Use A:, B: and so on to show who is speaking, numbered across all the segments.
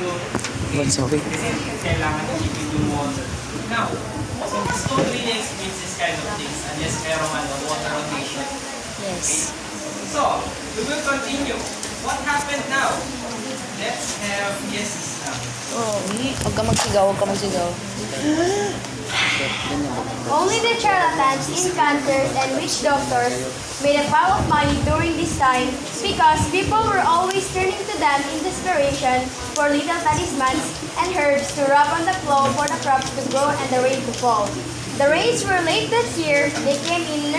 A: Sorry.
B: Kailangan i-keep yung water. Now, so this don't really explains this kind of things unless merong water rotation.
C: Yes.
B: So, we will continue. What happened now? Let's have guesses now.
C: Oh, huwag ka magsigaw, huwag ka magsigaw.
D: Only the charlatans, incanters, and witch doctors made a pile of money during this time because people were always turning to them in desperation for little talismans and herbs to rub on the plow for the crops to grow and the rain to fall. The rains were late this year. They came in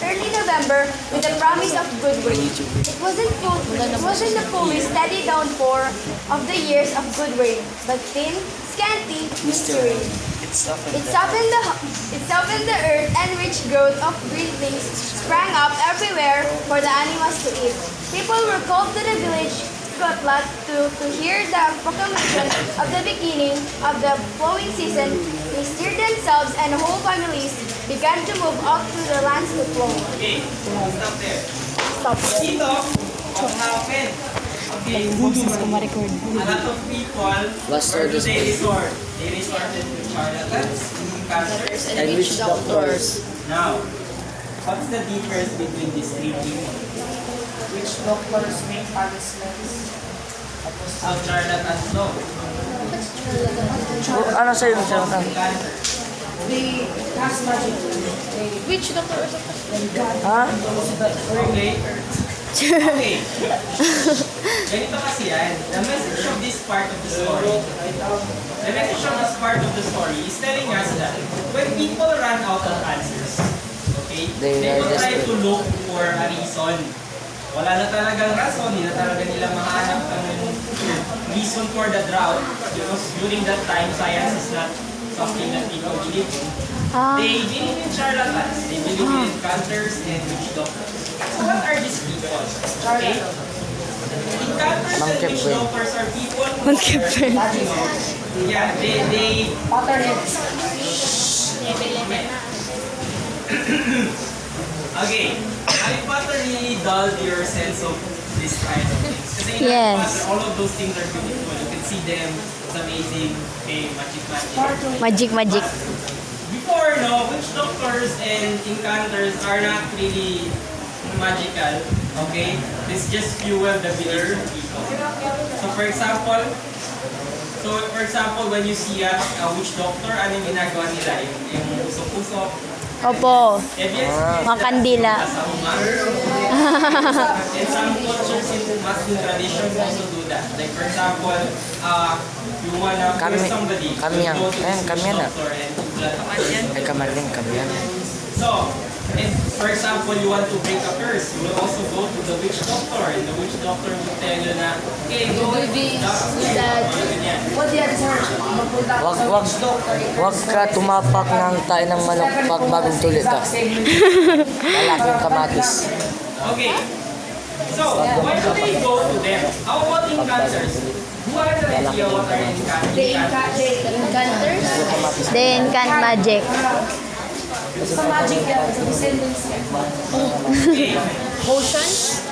D: early November with the promise of good rain. It wasn't the fully steady downpour of the years of good rain, but thin, scanty, misty rain. It softened the earth, and rich growth of green things sprang up everywhere for the animals to eat. People were called to the village Kotlat to hear the proclamation of the beginning of the flowing season. They stirred themselves, and whole families began to move out to the lands to flow.
B: Okay, stop there.
D: Stop there.
B: Ito, what happened? Okay, a lot of people, where do they resort? They resorted to charlatans, incanters,
C: And witch doctors.
B: Now, what's the difference between these three people?
E: Which doctors make talismans.
B: How charlatans know?
A: Ano sa'yo yung charlatan?
B: Incanters.
E: They cast magic.
C: Which doctor?
A: Ha?
B: Okay. Okay. Ganito kasi yan. The message of this part of the story, the message of this part of the story is telling us that when people run out of answers, okay,
A: They
B: they
A: are
B: will try
A: desperate.
B: to look for a reason. Wala na talagang rason, hindi na talaga nila mahanap ang reason for the drought because during that time, science is not something that people believe in. They believe in charlatans, they believe in incanters and witch doctors. So what are these people? Okay? Incanters and
A: Monkey
B: witch
A: brain.
B: doctors are people who
C: Monkey
B: are,
C: brain.
B: yeah, they
E: Potterheads.
B: okay. Harry Potter really dulled your sense of this kind of things. Kasi in Harry
C: Yes.
B: Potter, all of those things are beautiful. You can see them. It's amazing. Okay, magic.
C: Magic.
B: Before, no, witch doctors and incanters are not really magical. Okay? This just fuel the beliefs of people. So for example, when you see a witch doctor, ano yung ginagawa nila? Yung puso-puso.
C: Opo. Mga kandila.
B: Sa umaga. And some cultures in Muslim traditions also do that. Like for example, you wanna cure somebody,
A: Kami yan.
B: you go to
A: Ayan,
B: this
A: kami
B: witch
A: yan,
B: doctor and do blood.
A: Ay, kamaling kami yan.
B: So, if for example you want to break a curse, you will also go to the witch doctor, and the witch doctor will tell you na, okay, go with that.
E: What the other search? Magpunta ako sa
A: Wag
E: witch doctor.
A: Wag ka tumapak ng tayo ng manok pag bagong tulit ka. Lalaking kamatis.
B: Okay. So, why do they go to them? How about incanters? Who has an idea what are incanters?
C: Encanters? They encant magic.
E: Sa magic yan, sa descendants yan.
B: Okay.
C: Potions?